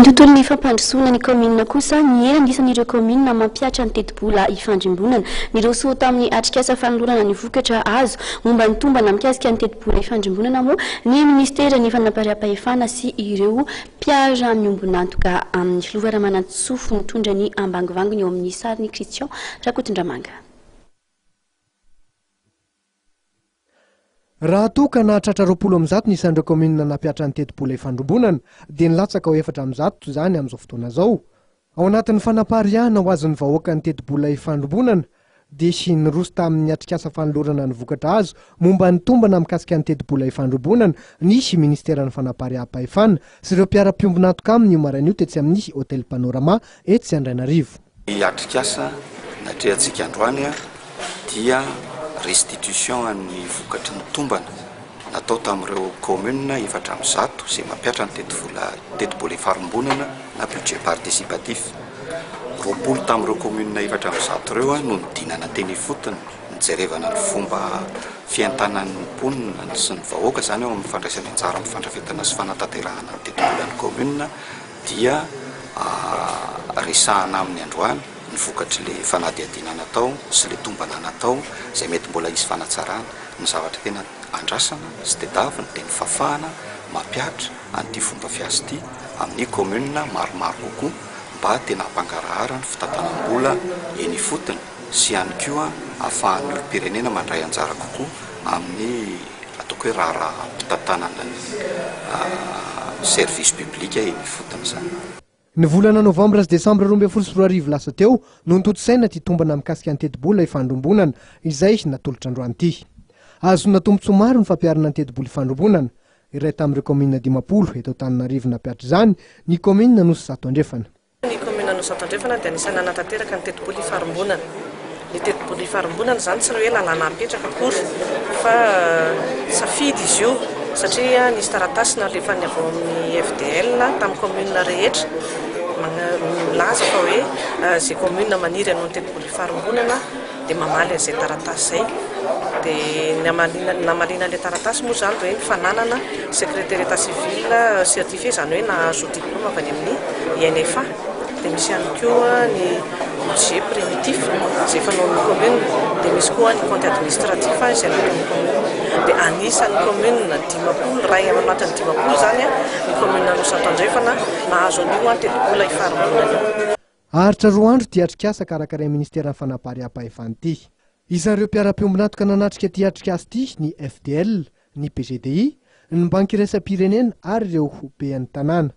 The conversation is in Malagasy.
Ny tontolon'ny fampandrosoana ny kaominina kosa Nihena isan'ireo kaominina mampihatra ny tetibola hifandrombonana niroso tamin'ny atrikasa fanolorana ny vokatra azo momba ny tombana mikasika ny tetibola hifandrombonana moa ny ministeran'ny fanapariaham-pahefana sy ireo mpiara-miombona antoka aminy filovaramana-tsofo nitondra ny ambangivanginy eo amin'ny sariny Kristian Rakotondramanga. Raha toka na tratra 20 ny isan'ireo kaominina nampiatra ny tetibola hifandrombonana dia nilatsaka ho 400 zany amin'izao fotoana izao. Ao anatin'ny fanapariahana ho azon'ny vahoaka ny tetibola hifandrombonana dia sy niroso tamin'ny atrikasa fanolorana ny vokatra azo momba ny tombana mikasika ny tetibola hifandrombonana nisy ministeran'ny fanapariaham-pahefana sy ireo mpiara-miombona antoka aminy marainio tetsy amin'ny hôtel Panorama etsy Andrainarivo. Atrikasa natrehantsika androany dia restitution an'ny vokatry ny tombana natao tamin'ireo kaominina 400 izay mampiatra ny tetibola hifandrombonana na budget participatif. 20 tamin'ireo kaominina 400 ireo no nidinana teny ifotony nijerevana ny fomba fiantanan'ny mponina sy ny vahoaka zany eo amin'ny fandraisany anjara amin'ny fandrafetana sy fanatanterahana ny tetibolan'ny kaominina dia resahana amin'ny androany ny vokatry le fanadihadina natao sy le tombana natao izay mety mbola isy fanatsarana ny zavatra tena andrasana sy tedavina dia ny fafahana mampihatra an'ity fomba fiasa ity amin'ny kaominina maromaro kokoa mba tena hampangarahara ny fitantanam-bola eny ifotony sy ihany koa ahafahan'ny olom-pirenena mandray anjara kokoa amin'ny ataoko hoe raha mpitantanana ny service public eny ifotony zany. Ny volana novambra sy desambra 2024 lasa teo no nitotosaina ty tombana mikasika ny tetibola hifandrombonana izay natolotra androany ity. Azona tombontso maro ny fampiarana ny tetibola hifandrombonana. Iray tamin'ireo kaominina 50 eto Antananarivo nampiatra izany ny kaominina Nosy Zato Andrefana. Ny kaominina Nosy Zato Andrefana dia anisany nanatanteraka ny tetibola hifandrombonana. Ny tetibola hifandrombonana zany tsy hoe lalàna apetraka akory fa safidy izy io satria nisy taratasy nalefa ny avy amin'ny FDL tamin'ny kaominina rehetra milaza fa hoe izay kaominina maniry hanao ny tetibola hifandrombonana dia mamaly an'izay taratasy zay. Dia namalina ilay taratasy moa zany hoe ny fananana secrétaire état civil certifié zany hoe nahazo diplôme avy any amin'ny INFA. Dia misy ihany koa ny budget primitif izay fanaon'ny commune, dia misy koa ny compte administratif izay nataon'ny commune. Dia anisan'ny commune 10 ray anatin'ny 10 zany ny commune Nosy Zato Andrefana nahazo an'io tetibola hifandrombonana. Aritra 2 andro dia atrikasa karakaray ministeran'ny fanapariaham-pahefana ity. Isan'ireo mpiara-miombona antoka nanatrika ty atrikasa ity ny FDL, ny PGDI, ny banky iraisam-pirenena ary ireo be an'ny tanàna.